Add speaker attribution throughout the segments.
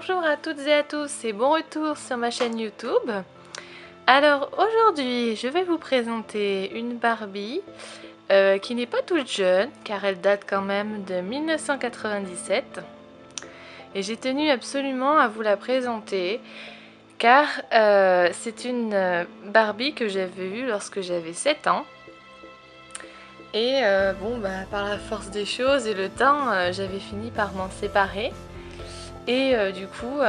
Speaker 1: Bonjour à toutes et à tous et bon retour sur ma chaîne YouTube. Alors aujourd'hui je vais vous présenter une Barbie qui n'est pas toute jeune car elle date quand même de 1997. Et j'ai tenu absolument à vous la présenter car c'est une Barbie que j'avais vue lorsque j'avais 7 ans. Et par la force des choses et le temps, j'avais fini par m'en séparer. Et du coup,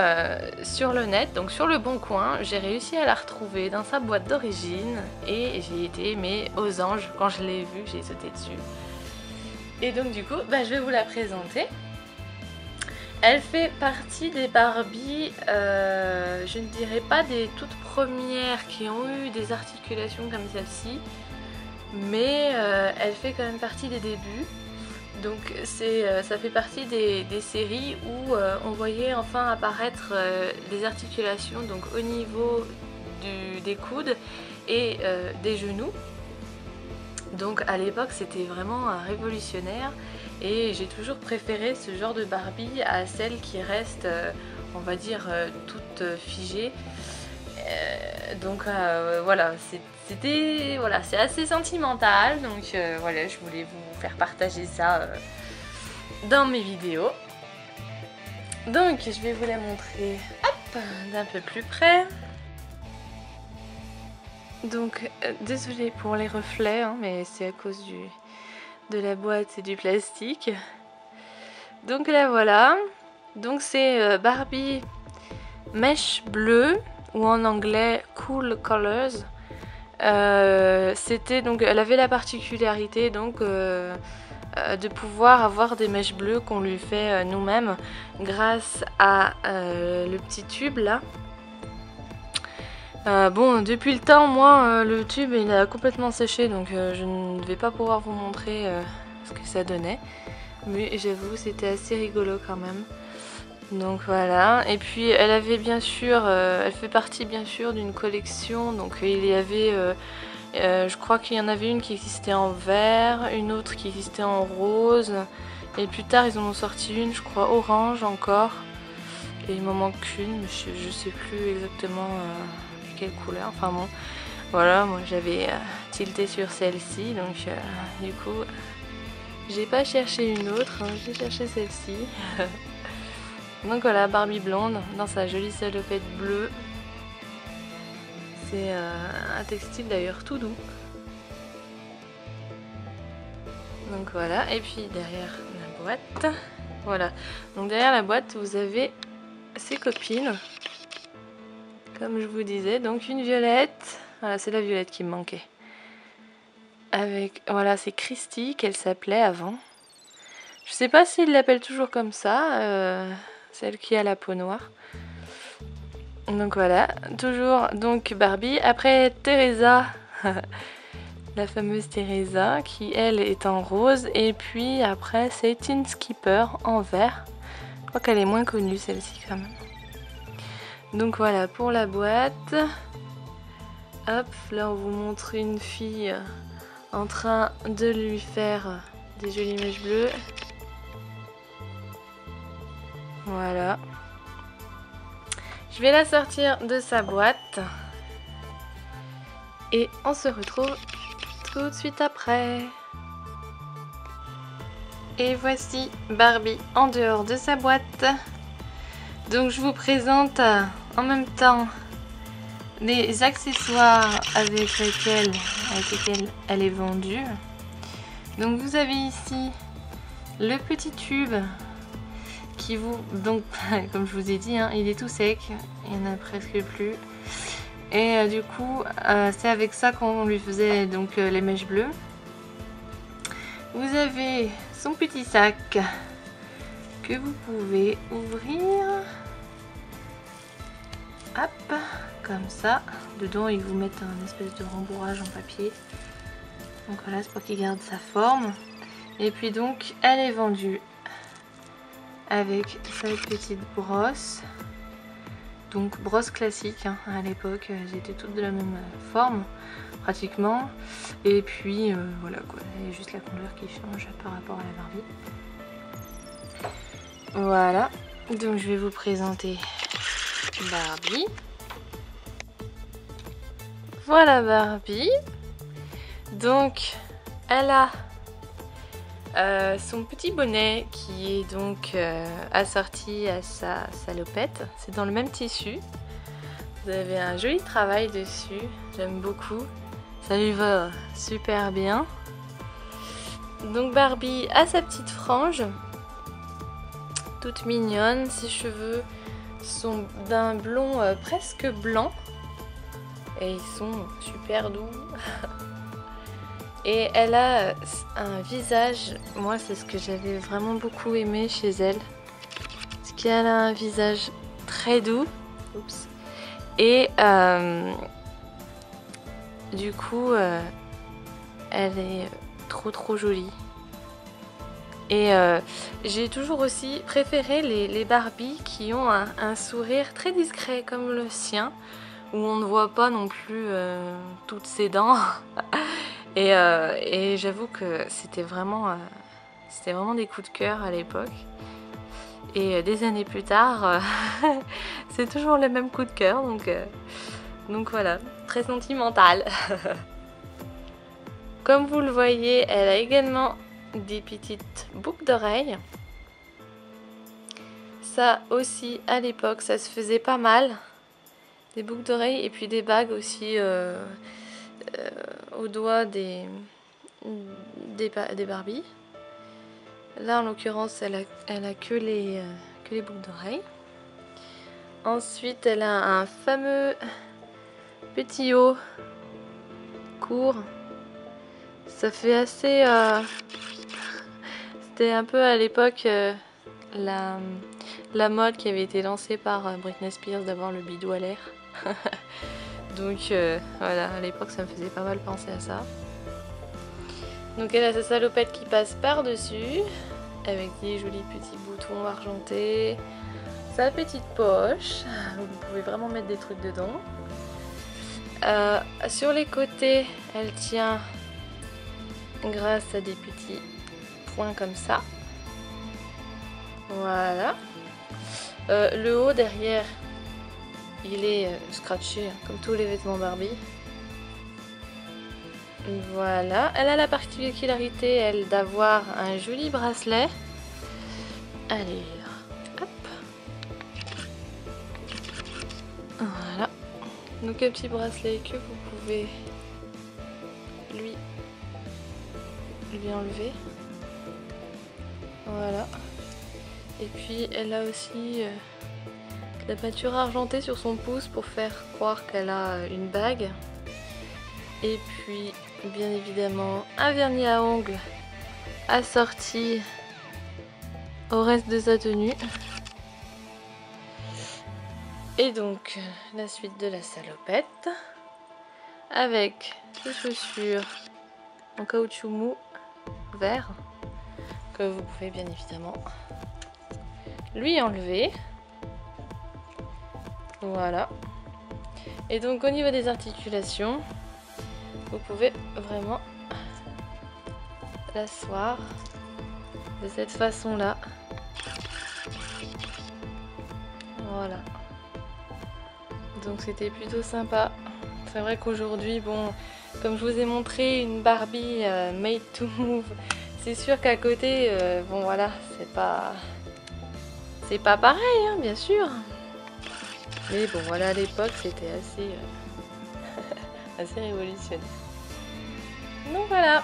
Speaker 1: sur le net, donc sur le Bon Coin, j'ai réussi à la retrouver dans sa boîte d'origine. Et j'ai été, mais aux anges, quand je l'ai vue, j'ai sauté dessus. Et donc du coup, je vais vous la présenter. Elle fait partie des Barbies, je ne dirais pas des toutes premières qui ont eu des articulations comme celle-ci. Mais elle fait quand même partie des débuts. Donc ça fait partie des séries où on voyait enfin apparaître des articulations donc au niveau des coudes et des genoux. Donc à l'époque c'était vraiment révolutionnaire et j'ai toujours préféré ce genre de Barbie à celle qui reste on va dire toute figée. Voilà, c'est assez sentimental, donc voilà, je voulais vous faire partager ça dans mes vidéos. Donc je vais vous la montrer d'un peu plus près. Donc désolée pour les reflets, hein, mais c'est à cause de la boîte et du plastique. Donc la voilà. Donc c'est Barbie mèche bleue, ou en anglais Cool Colors. Elle avait la particularité donc de pouvoir avoir des mèches bleues qu'on lui fait nous-mêmes grâce à le petit tube là. Depuis le temps, moi le tube il a complètement séché, donc je ne vais pas pouvoir vous montrer ce que ça donnait, mais j'avoue c'était assez rigolo quand même. Donc voilà, et puis elle avait bien sûr, elle fait partie bien sûr d'une collection, donc il y avait, je crois qu'il y en avait une qui existait en vert, une autre qui existait en rose, et plus tard ils en ont sorti une, je crois orange encore, et il m'en manque une, mais je sais plus exactement quelle couleur, enfin bon, voilà, moi j'avais tilté sur celle-ci, donc du coup, j'ai pas cherché une autre, hein, j'ai cherché celle-ci. Donc voilà, Barbie blonde dans sa jolie salopette bleue. C'est un textile d'ailleurs tout doux. Donc voilà, et puis derrière la boîte, voilà. Donc derrière la boîte, vous avez ses copines. Comme je vous disais, donc une violette. Voilà, c'est la violette qui me manquait. Avec, voilà, c'est Christy qu'elle s'appelait avant. Je sais pas s'ils l'appellent toujours comme ça. Celle qui a la peau noire. Donc voilà, toujours donc Barbie. Après Teresa, la fameuse Teresa qui elle est en rose. Et puis après c'est Teen Skipper en vert. Je crois qu'elle est moins connue celle-ci quand même. Donc voilà pour la boîte. Hop, là on vous montre une fille en train de lui faire des jolies mèches bleues. Voilà. Je vais la sortir de sa boîte. Et on se retrouve tout de suite après. Et voici Barbie en dehors de sa boîte. Donc je vous présente en même temps les accessoires avec lesquels elle est vendue. Donc vous avez ici le petit tube. Donc comme je vous ai dit, hein, il est tout sec, il n'y en a presque plus. Et du coup, c'est avec ça qu'on lui faisait donc les mèches bleues. Vous avez son petit sac que vous pouvez ouvrir. Hop, comme ça. Dedans, ils vous mettent un espèce de rembourrage en papier. Donc voilà, c'est pour qu'il garde sa forme. Et puis donc, elle est vendue avec cette petite brosse, donc brosse classique, hein. À l'époque elles étaient toutes de la même forme pratiquement, et puis voilà quoi, il y a juste la couleur qui change par rapport à la Barbie. Voilà, Donc je vais vous présenter Barbie. Voilà Barbie. Donc elle a son petit bonnet qui est donc assorti à sa salopette. C'est dans le même tissu. Vous avez un joli travail dessus. J'aime beaucoup. Ça lui va super bien. Donc Barbie a sa petite frange. Toute mignonne. Ses cheveux sont d'un blond presque blanc. Et ils sont super doux. Et elle a un visage, moi c'est ce que j'avais vraiment beaucoup aimé chez elle. Parce qu'elle a un visage très doux. Oups. Et du coup, elle est trop jolie. Et j'ai toujours aussi préféré les Barbies qui ont un sourire très discret comme le sien. Où on ne voit pas non plus toutes ses dents. Et j'avoue que c'était vraiment des coups de cœur à l'époque. Et des années plus tard, c'est toujours le même coup de cœur. Donc voilà, très sentimental. Comme vous le voyez, elle a également des petites boucles d'oreilles. Ça aussi, à l'époque, ça se faisait pas mal. Des boucles d'oreilles et puis des bagues aussi au doigt des Barbies. Là en l'occurrence elle a que les boucles d'oreilles. Ensuite elle a un fameux petit haut court. Ça fait assez... C'était un peu à l'époque la mode qui avait été lancée par Britney Spears d'avoir le bidou à l'air. Donc voilà, à l'époque ça me faisait pas mal penser à ça. Donc elle a sa salopette qui passe par-dessus, avec des jolis petits boutons argentés, sa petite poche, vous pouvez vraiment mettre des trucs dedans. Sur les côtés, elle tient grâce à des petits points comme ça. Voilà. Le haut derrière, il est scratché comme tous les vêtements Barbie. Voilà, elle a la particularité, elle, d'avoir un joli bracelet. Allez, hop. Voilà. Donc un petit bracelet que vous pouvez lui enlever. Voilà. Et puis elle a aussi la peinture argentée sur son pouce pour faire croire qu'elle a une bague. Et puis bien évidemment un vernis à ongles assorti au reste de sa tenue. Et donc la suite de la salopette avec les chaussures en caoutchouc mou vert que vous pouvez bien évidemment lui enlever. Voilà. Et donc au niveau des articulations, vous pouvez vraiment l'asseoir de cette façon là. Voilà. Donc c'était plutôt sympa. C'est vrai qu'aujourd'hui, bon, comme je vous ai montré une Barbie made to move, c'est sûr qu'à côté, bon voilà, c'est pas pareil, hein, bien sûr. Mais bon, voilà, à l'époque, c'était assez, assez révolutionnaire. Donc voilà,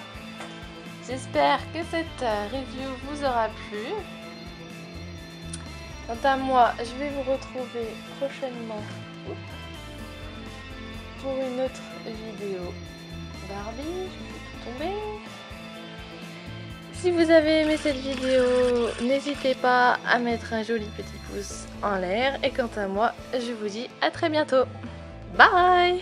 Speaker 1: j'espère que cette review vous aura plu. Quant à moi, je vais vous retrouver prochainement pour une autre vidéo Barbie. Je fais tout tomber. Si vous avez aimé cette vidéo, n'hésitez pas à mettre un joli petit pouce en l'air. Et quant à moi, je vous dis à très bientôt. Bye!